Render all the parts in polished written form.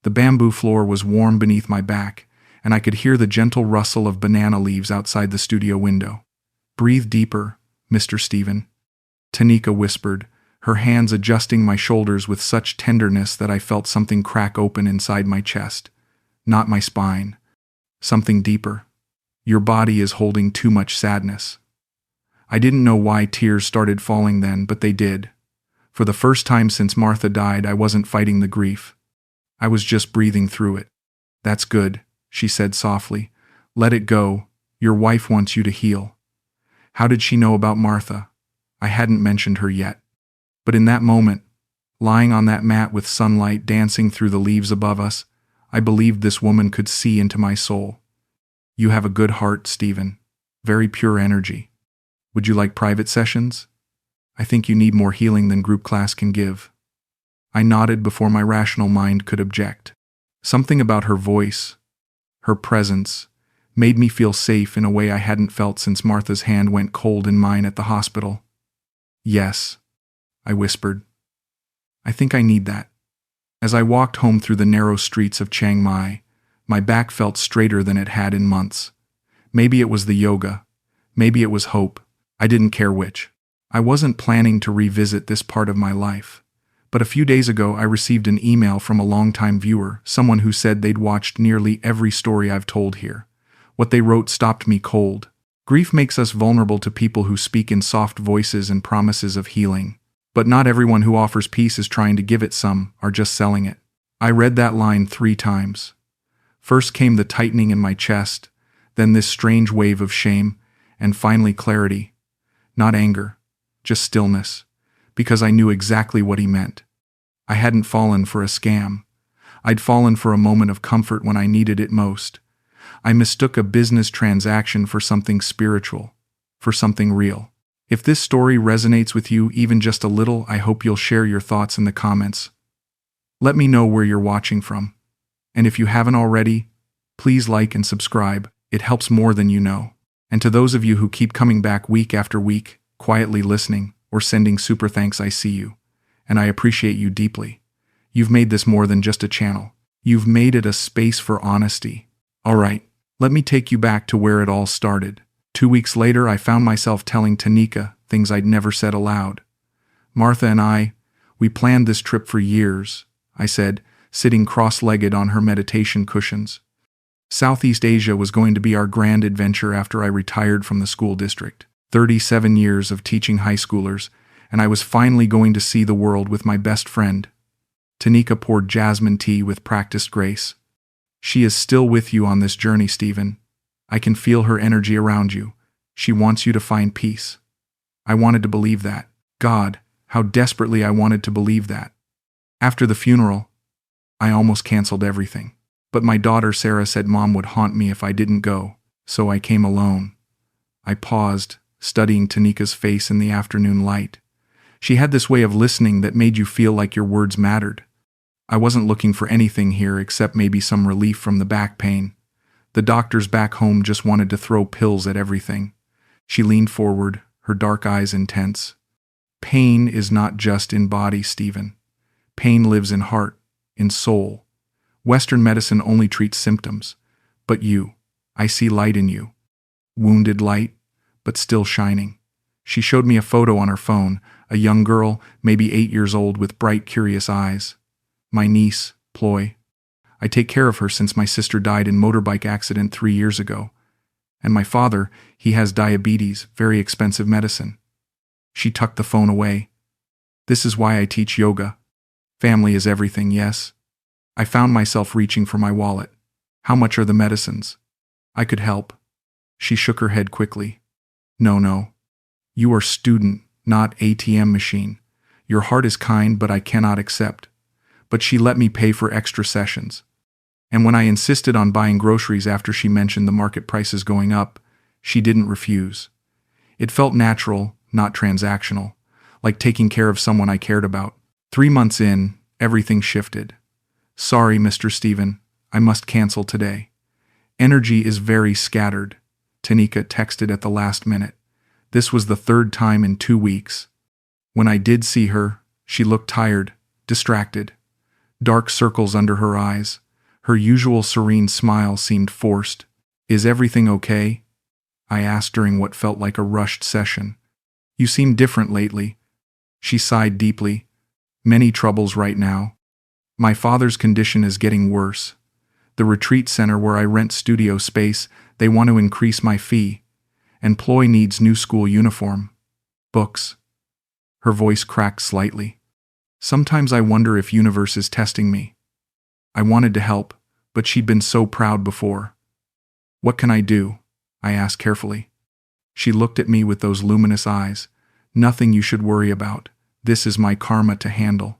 The bamboo floor was warm beneath my back, and I could hear the gentle rustle of banana leaves outside the studio window. "Breathe deeper, Mr. Stephen," Tanika whispered, her hands adjusting my shoulders with such tenderness that I felt something crack open inside my chest. Not my spine. Something deeper. "Your body is holding too much sadness." I didn't know why tears started falling then, but they did. For the first time since Martha died, I wasn't fighting the grief. I was just breathing through it. "That's good," she said softly. "Let it go. Your wife wants you to heal." How did she know about Martha? I hadn't mentioned her yet. But in that moment, lying on that mat with sunlight dancing through the leaves above us, I believed this woman could see into my soul. "You have a good heart, Stephen. Very pure energy. Would you like private sessions? I think you need more healing than group class can give." I nodded before my rational mind could object. Something about her voice, her presence, made me feel safe in a way I hadn't felt since Martha's hand went cold in mine at the hospital. "Yes," I whispered. "I think I need that." As I walked home through the narrow streets of Chiang Mai, my back felt straighter than it had in months. Maybe it was the yoga. Maybe it was hope. I didn't care which. I wasn't planning to revisit this part of my life. But a few days ago I received an email from a longtime viewer, someone who said they'd watched nearly every story I've told here. What they wrote stopped me cold. Grief makes us vulnerable to people who speak in soft voices and promises of healing. But not everyone who offers peace is trying to give it, some are just selling it. I read that line 3 times. First came the tightening in my chest, then this strange wave of shame, and finally clarity. Not anger, just stillness, because I knew exactly what he meant. I hadn't fallen for a scam. I'd fallen for a moment of comfort when I needed it most. I mistook a business transaction for something spiritual, for something real. If this story resonates with you even just a little, I hope you'll share your thoughts in the comments. Let me know where you're watching from. And if you haven't already, please like and subscribe. It helps more than you know. And to those of you who keep coming back week after week, quietly listening, or sending super thanks, I see you. And I appreciate you deeply. You've made this more than just a channel. You've made it a space for honesty. All right, let me take you back to where it all started. 2 weeks later, I found myself telling Tanika things I'd never said aloud. "Martha and we planned this trip for years," I said, sitting cross-legged on her meditation cushions. "Southeast Asia was going to be our grand adventure after I retired from the school district. 37 years of teaching high schoolers, and I was finally going to see the world with my best friend." Tanika poured jasmine tea with practiced grace. "She is still with you on this journey, Stephen. I can feel her energy around you. She wants you to find peace." I wanted to believe that. God, how desperately I wanted to believe that. After the funeral, I almost canceled everything. But my daughter Sarah said Mom would haunt me if I didn't go, so I came alone. I paused, studying Tanika's face in the afternoon light. She had this way of listening that made you feel like your words mattered. I wasn't looking for anything here except maybe some relief from the back pain. The doctors back home just wanted to throw pills at everything. She leaned forward, her dark eyes intense. "Pain is not just in body, Stephen. Pain lives in heart, in soul. Western medicine only treats symptoms. But you, I see light in you. Wounded light, but still shining." She showed me a photo on her phone, a young girl, maybe 8 years old, with bright, curious eyes. "My niece, Ploy. I take care of her since my sister died in motorbike accident 3 years ago. And my father, he has diabetes, very expensive medicine." She tucked the phone away. "This is why I teach yoga. Family is everything, yes?" I found myself reaching for my wallet. "How much are the medicines?" I could help. She shook her head quickly. No. You are student, not ATM machine. Your heart is kind, but I cannot accept." But she let me pay for extra sessions. And when I insisted on buying groceries after she mentioned the market prices going up, she didn't refuse. It felt natural, not transactional, like taking care of someone I cared about. 3 months in, everything shifted. "Sorry, Mr. Stephen, I must cancel today. Energy is very scattered," Tanika texted at the last minute. This was the 3rd time in 2 weeks. When I did see her, she looked tired, distracted. dark circles under her eyes. Her usual serene smile seemed forced. "Is everything okay?" I asked during what felt like a rushed session. "You seem different lately." She sighed deeply. "Many troubles right now. My father's condition is getting worse. The retreat center where I rent studio space, they want to increase my fee. Employee needs new school uniform. Books." Her voice cracked slightly. "Sometimes I wonder if universe is testing me." I wanted to help, but she'd been so proud before. "What can I do?" I asked carefully. She looked at me with those luminous eyes. "Nothing you should worry about. This is my karma to handle."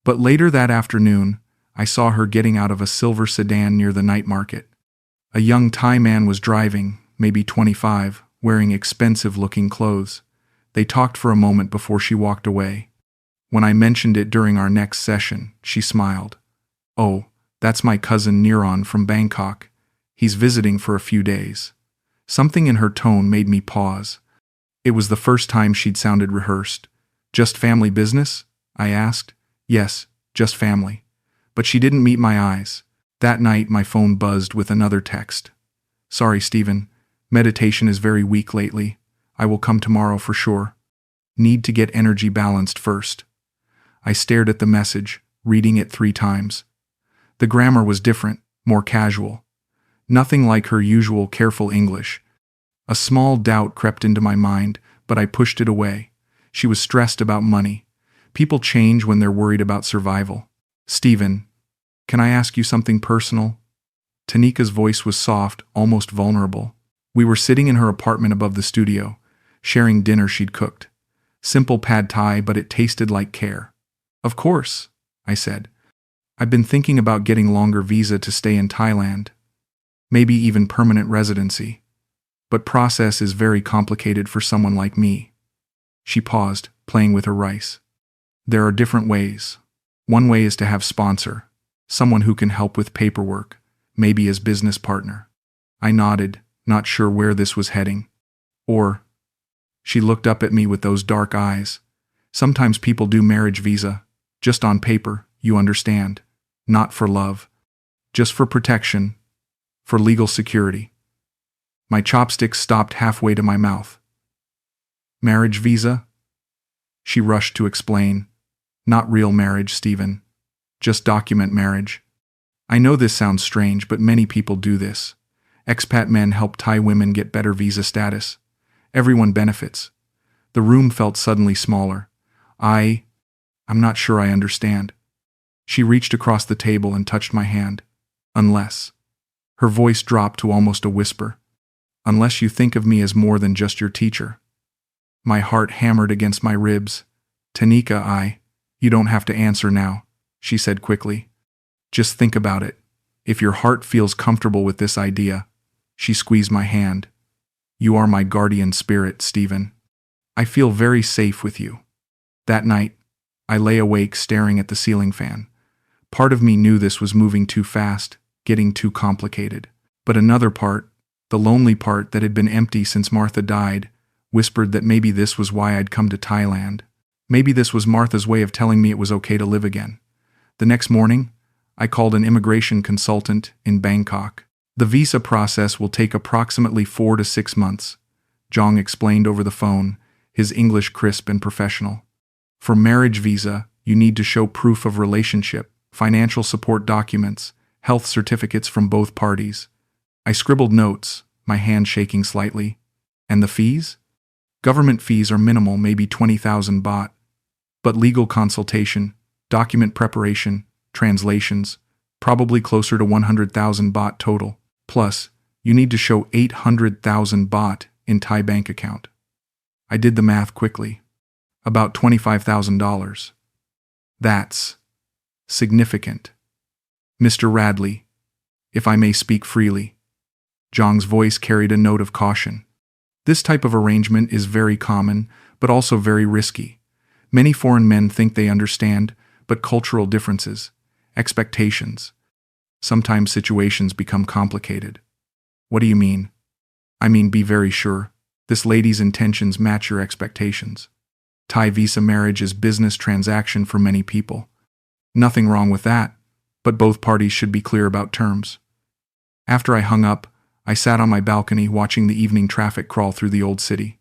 But later that afternoon, I saw her getting out of a silver sedan near the night market. A young Thai man was driving, maybe 25, wearing expensive-looking clothes. They talked for a moment before she walked away. When I mentioned it during our next session, she smiled. "Oh, that's my cousin Niran from Bangkok. He's visiting for a few days." Something in her tone made me pause. It was the first time she'd sounded rehearsed. "Just family business?" I asked. "Yes, just family." But she didn't meet my eyes. That night, my phone buzzed with another text. "Sorry, Stephen. Meditation is very weak lately. I will come tomorrow for sure. Need to get energy balanced first." I stared at the message, reading it 3 times. The grammar was different, more casual. Nothing like her usual careful English. A small doubt crept into my mind, but I pushed it away. She was stressed about money. People change when they're worried about survival. "Stephen, can I ask you something personal?" Tanika's voice was soft, almost vulnerable. We were sitting in her apartment above the studio, sharing dinner she'd cooked. Simple pad thai, but it tasted like care. "Of course," I said. "I've been thinking about getting longer visa to stay in Thailand. Maybe even permanent residency. But process is very complicated for someone like me." She paused, playing with her rice. "There are different ways. One way is to have sponsor, someone who can help with paperwork, maybe as business partner." I nodded, not sure where this was heading. "Or," she looked up at me with those dark eyes, "sometimes people do marriage visa, just on paper, you understand, not for love, just for protection, for legal security." My chopsticks stopped halfway to my mouth. "Marriage visa?" She rushed to explain. "Not real marriage, Stephen. Just document marriage. I know this sounds strange, but many people do this. Expat men help Thai women get better visa status. Everyone benefits." The room felt suddenly smaller. I'm not sure I understand." She reached across the table and touched my hand. "Unless." Her voice dropped to almost a whisper. "Unless you think of me as more than just your teacher." My heart hammered against my ribs. "Tanika, you don't have to answer now," she said quickly. "Just think about it. If your heart feels comfortable with this idea." She squeezed my hand. "You are my guardian spirit, Stephen. I feel very safe with you." That night, I lay awake staring at the ceiling fan. Part of me knew this was moving too fast, getting too complicated. But another part, the lonely part that had been empty since Martha died, whispered that maybe this was why I'd come to Thailand. Maybe this was Martha's way of telling me it was okay to live again. The next morning, I called an immigration consultant in Bangkok. "The visa process will take approximately 4 to 6 months, Jong explained over the phone, his English crisp and professional. "For marriage visa, you need to show proof of relationship, financial support documents, health certificates from both parties." I scribbled notes, my hand shaking slightly. "And the fees?" "Government fees are minimal, maybe 20,000 baht. But legal consultation, document preparation, translations, probably closer to 100,000 baht total. Plus, you need to show 800,000 baht in Thai bank account." I did the math quickly. About $25,000. That's significant. "Mr. Radley, if I may speak freely." Jong's voice carried a note of caution. "This type of arrangement is very common, but also very risky. Many foreign men think they understand, but cultural differences, expectations. Sometimes situations become complicated." "What do you mean?" "I mean, be very sure. This lady's intentions match your expectations. Thai visa marriage is business transaction for many people. Nothing wrong with that, but both parties should be clear about terms. After I hung up, I sat on my balcony watching the evening traffic crawl through the old city.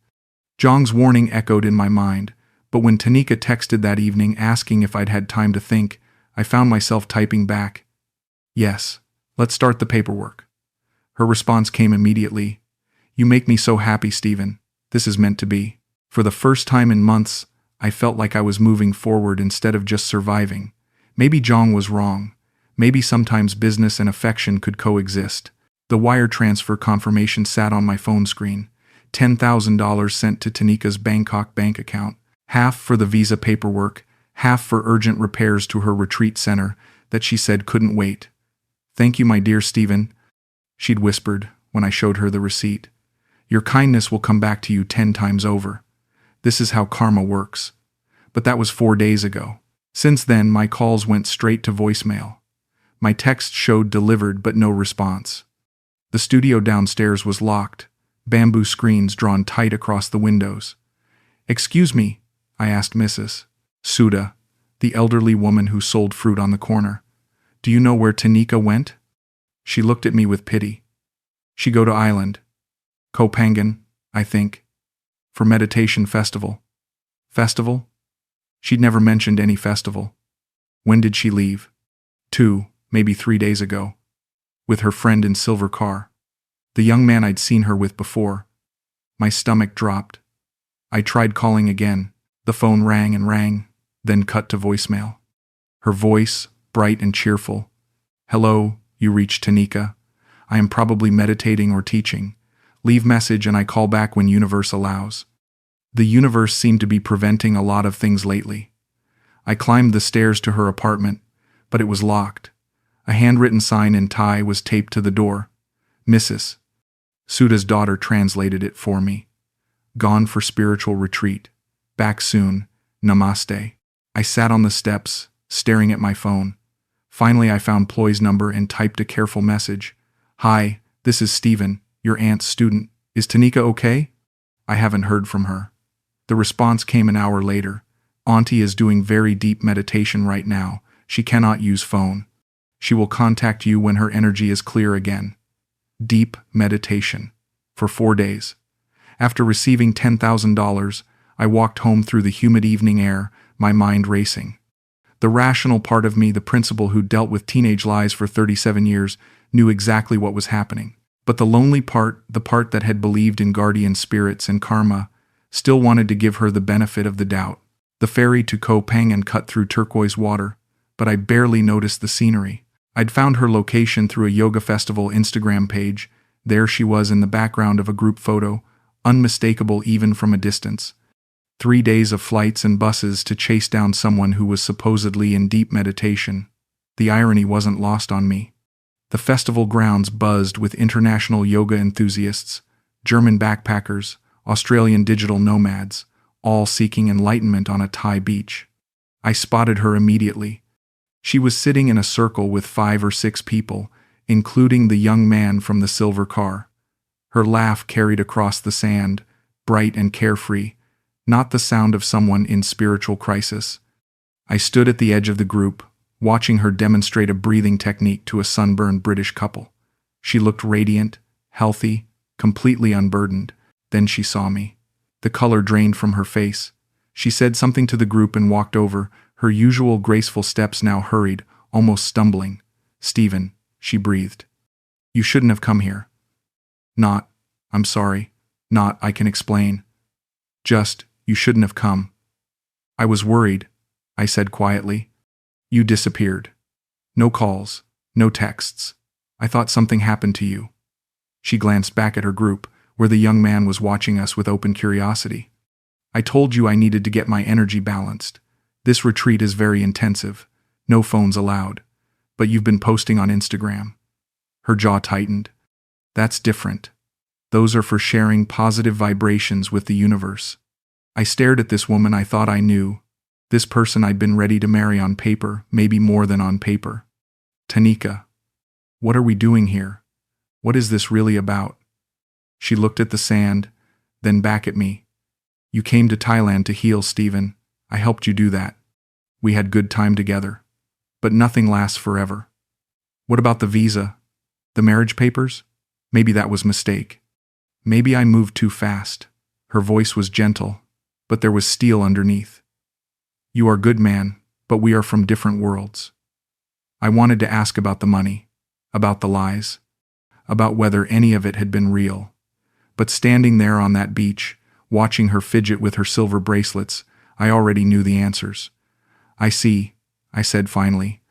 Zhang's warning echoed in my mind, but when Tanika texted that evening asking if I'd had time to think, I found myself typing back, "Yes, let's start the paperwork." Her response came immediately. "You make me so happy, Stephen. This is meant to be." For the first time in months, I felt like I was moving forward instead of just surviving. Maybe Zhang was wrong. Maybe sometimes business and affection could coexist. The wire transfer confirmation sat on my phone screen. $10,000 sent to Tanika's Bangkok bank account, half for the visa paperwork, half for urgent repairs to her retreat center that she said couldn't wait. "Thank you, my dear Stephen," she'd whispered when I showed her the receipt. "Your kindness will come back to you 10 times over. This is how karma works." But that was 4 days ago. Since then, my calls went straight to voicemail. My text showed delivered but no response. The studio downstairs was locked, bamboo screens drawn tight across the windows. "Excuse me," I asked Mrs. Suda, the elderly woman who sold fruit on the corner. "Do you know where Tanika went?" She looked at me with pity. "She go to island. Koh Phangan, I think. For meditation festival." "Festival?" She'd never mentioned any festival. "When did she leave?" 2, maybe 3 days ago. With her friend in silver car. The young man I'd seen her with before. My stomach dropped. I tried calling again. The phone rang and rang, then cut to voicemail. Her voice, bright and cheerful. "Hello, you reached Tanika. I am probably meditating or teaching. Leave message and I call back when universe allows." The universe seemed to be preventing a lot of things lately. I climbed the stairs to her apartment, but it was locked. A handwritten sign in Thai was taped to the door. Mrs. Suda's daughter translated it for me. "Gone for spiritual retreat. Back soon. Namaste." I sat on the steps, staring at my phone. Finally, I found Ploy's number and typed a careful message. "Hi, this is Stephen, your aunt's student. Is Tanika okay?" I haven't heard from her. The response came an hour later. "Auntie is doing very deep meditation right now. She cannot use phone. She will contact you when her energy is clear again." Deep meditation. For 4 days. After receiving $10,000, I walked home through the humid evening air, my mind racing. The rational part of me, the principal who dealt with teenage lies for 37 years, knew exactly what was happening. But the lonely part, the part that had believed in guardian spirits and karma, still wanted to give her the benefit of the doubt. The ferry to Koh Phangan cut through turquoise water, but I barely noticed the scenery. I'd found her location through a yoga festival Instagram page. There she was in the background of a group photo, unmistakable even from a distance. 3 days of flights and buses to chase down someone who was supposedly in deep meditation. The irony wasn't lost on me. The festival grounds buzzed with international yoga enthusiasts, German backpackers, Australian digital nomads, all seeking enlightenment on a Thai beach. I spotted her immediately. She was sitting in a circle with 5 or 6 people, including the young man from the silver car. Her laugh carried across the sand, bright and carefree, not the sound of someone in spiritual crisis. I stood at the edge of the group, watching her demonstrate a breathing technique to a sunburned British couple. She looked radiant, healthy, completely unburdened. Then she saw me. The color drained from her face. She said something to the group and walked over, her usual graceful steps now hurried, almost stumbling. "Stephen," she breathed. "You shouldn't have come here." "Not, I'm sorry. Not, I can explain. Just, you shouldn't have come." "I was worried," I said quietly. "You disappeared. No calls, no texts. I thought something happened to you." She glanced back at her group, where the young man was watching us with open curiosity. "I told you I needed to get my energy balanced. This retreat is very intensive. No phones allowed. But you've been posting on Instagram." Her jaw tightened. "That's different. Those are for sharing positive vibrations with the universe." I stared at this woman I thought I knew. This person I'd been ready to marry on paper, maybe more than on paper. "Tanika, what are we doing here? What is this really about?" She looked at the sand, then back at me. "You came to Thailand to heal, Stephen. I helped you do that. We had good time together. But nothing lasts forever. What about the visa? The marriage papers? Maybe that was a mistake. Maybe I moved too fast. Her voice was gentle, but there was steel underneath. You are good, man, but we are from different worlds. I wanted to ask about the money, about the lies, about whether any of it had been real. But standing there on that beach, watching her fidget with her silver bracelets, I already knew the answers. I see, I said finally.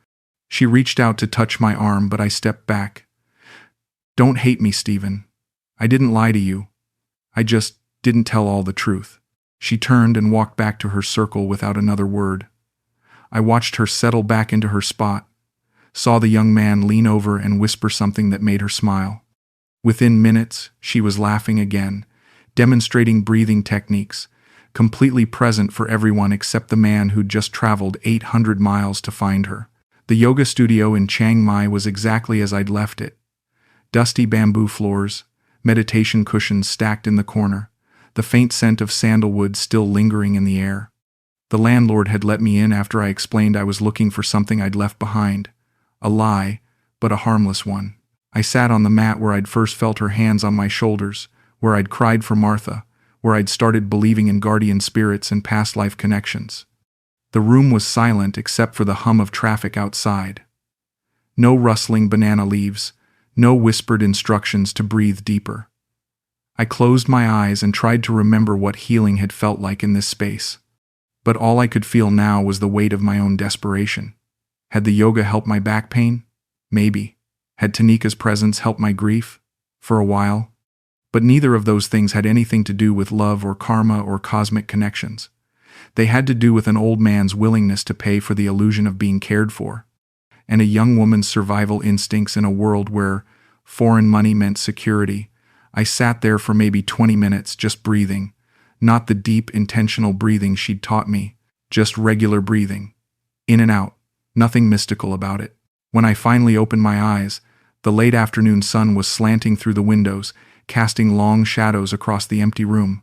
She reached out to touch my arm, but I stepped back. Don't hate me, Stephen. I didn't lie to you. I just didn't tell all the truth. She turned and walked back to her circle without another word. I watched her settle back into her spot, saw the young man lean over and whisper something that made her smile. Within minutes, she was laughing again, demonstrating breathing techniques, completely present for everyone except the man who'd just traveled 800 miles to find her. The yoga studio in Chiang Mai was exactly as I'd left it. Dusty bamboo floors, meditation cushions stacked in the corner, the faint scent of sandalwood still lingering in the air. The landlord had let me in after I explained I was looking for something I'd left behind. A lie, but a harmless one. I sat on the mat where I'd first felt her hands on my shoulders, where I'd cried for Martha, where I'd started believing in guardian spirits and past life connections. The room was silent except for the hum of traffic outside. No rustling banana leaves, no whispered instructions to breathe deeper. I closed my eyes and tried to remember what healing had felt like in this space. But all I could feel now was the weight of my own desperation. Had the yoga helped my back pain? Maybe. Had Tanika's presence helped my grief? For a while. But neither of those things had anything to do with love or karma or cosmic connections. They had to do with an old man's willingness to pay for the illusion of being cared for, and a young woman's survival instincts in a world where foreign money meant security. I sat there for maybe 20 minutes just breathing, not the deep, intentional breathing she'd taught me, just regular breathing. In and out, nothing mystical about it. When I finally opened my eyes, the late afternoon sun was slanting through the windows, casting long shadows across the empty room.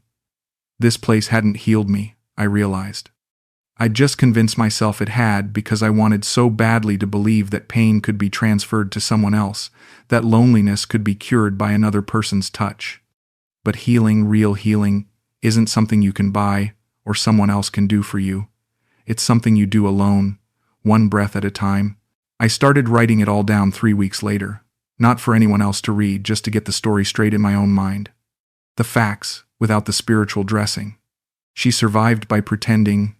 This place hadn't healed me, I realized. I'd just convinced myself it had because I wanted so badly to believe that pain could be transferred to someone else, that loneliness could be cured by another person's touch. But healing, real healing, isn't something you can buy or someone else can do for you. It's something you do alone, one breath at a time. I started writing it all down 3 weeks later, not for anyone else to read, just to get the story straight in my own mind. The facts, without the spiritual dressing. She survived by pretending.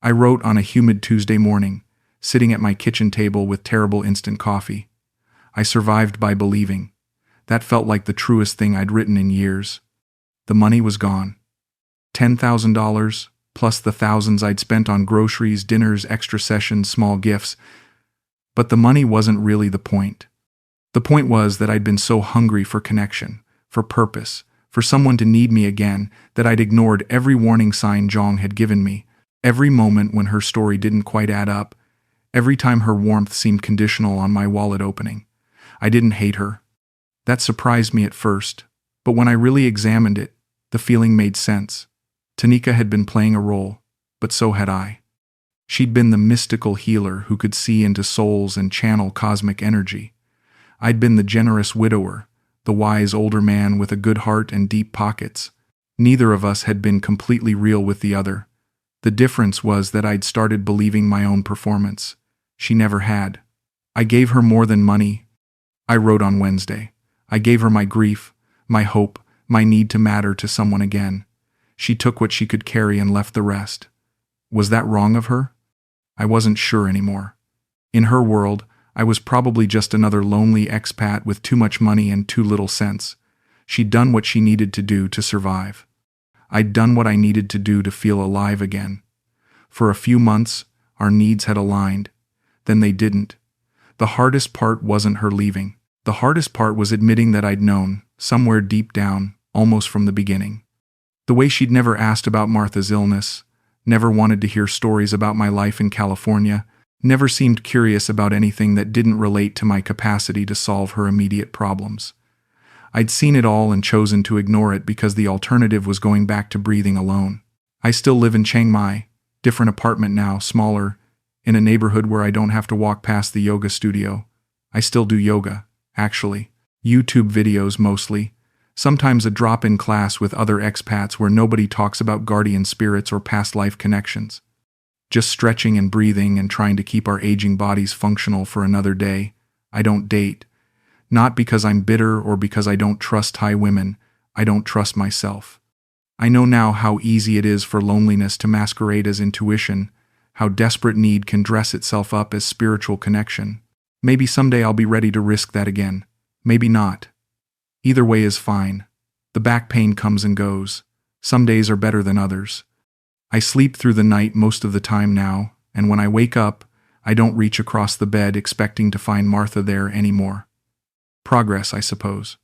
I wrote on a humid Tuesday morning, sitting at my kitchen table with terrible instant coffee. I survived by believing. That felt like the truest thing I'd written in years. The money was gone. $10,000, plus the thousands I'd spent on groceries, dinners, extra sessions, small gifts. But the money wasn't really the point. The point was that I'd been so hungry for connection, for purpose, for someone to need me again, that I'd ignored every warning sign Jong had given me, every moment when her story didn't quite add up, every time her warmth seemed conditional on my wallet opening. I didn't hate her. That surprised me at first, but when I really examined it, the feeling made sense. Tanika had been playing a role, but so had I. She'd been the mystical healer who could see into souls and channel cosmic energy. I'd been the generous widower, the wise older man with a good heart and deep pockets. Neither of us had been completely real with the other. The difference was that I'd started believing my own performance. She never had. I gave her more than money. I wrote on Wednesday. I gave her my grief, my hope, my need to matter to someone again. She took what she could carry and left the rest. Was that wrong of her? I wasn't sure anymore. In her world, I was probably just another lonely expat with too much money and too little sense. She'd done what she needed to do to survive. I'd done what I needed to do to feel alive again. For a few months, our needs had aligned. Then they didn't. The hardest part wasn't her leaving. The hardest part was admitting that I'd known, somewhere deep down, almost from the beginning. The way she'd never asked about Martha's illness, never wanted to hear stories about my life in California, never seemed curious about anything that didn't relate to my capacity to solve her immediate problems. I'd seen it all and chosen to ignore it because the alternative was going back to breathing alone. I still live in Chiang Mai, different apartment now, smaller, in a neighborhood where I don't have to walk past the yoga studio. I still do yoga, actually. YouTube videos mostly. Sometimes a drop-in class with other expats where nobody talks about guardian spirits or past life connections. Just stretching and breathing and trying to keep our aging bodies functional for another day. I don't date. Not because I'm bitter or because I don't trust Thai women. I don't trust myself. I know now how easy it is for loneliness to masquerade as intuition, how desperate need can dress itself up as spiritual connection. Maybe someday I'll be ready to risk that again. Maybe not. Either way is fine. The back pain comes and goes. Some days are better than others. I sleep through the night most of the time now, and when I wake up, I don't reach across the bed expecting to find Martha there anymore. Progress, I suppose.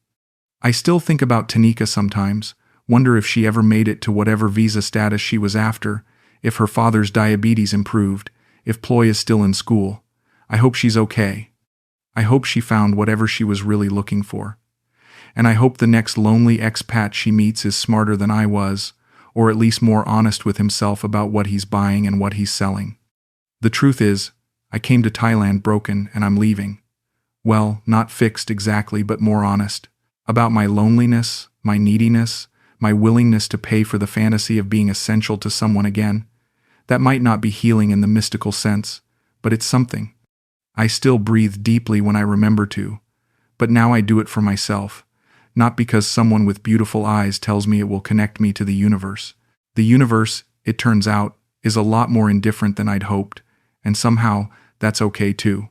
I still think about Tanika sometimes, wonder if she ever made it to whatever visa status she was after, if her father's diabetes improved, if Ploy is still in school. I hope she's okay. I hope she found whatever she was really looking for. And I hope the next lonely expat she meets is smarter than I was, or at least more honest with himself about what he's buying and what he's selling. The truth is, I came to Thailand broken and I'm leaving. Well, not fixed exactly, but more honest. About my loneliness, my neediness, my willingness to pay for the fantasy of being essential to someone again. That might not be healing in the mystical sense, but it's something. I still breathe deeply when I remember to, but now I do it for myself, not because someone with beautiful eyes tells me it will connect me to the universe. The universe, it turns out, is a lot more indifferent than I'd hoped, and somehow that's okay too.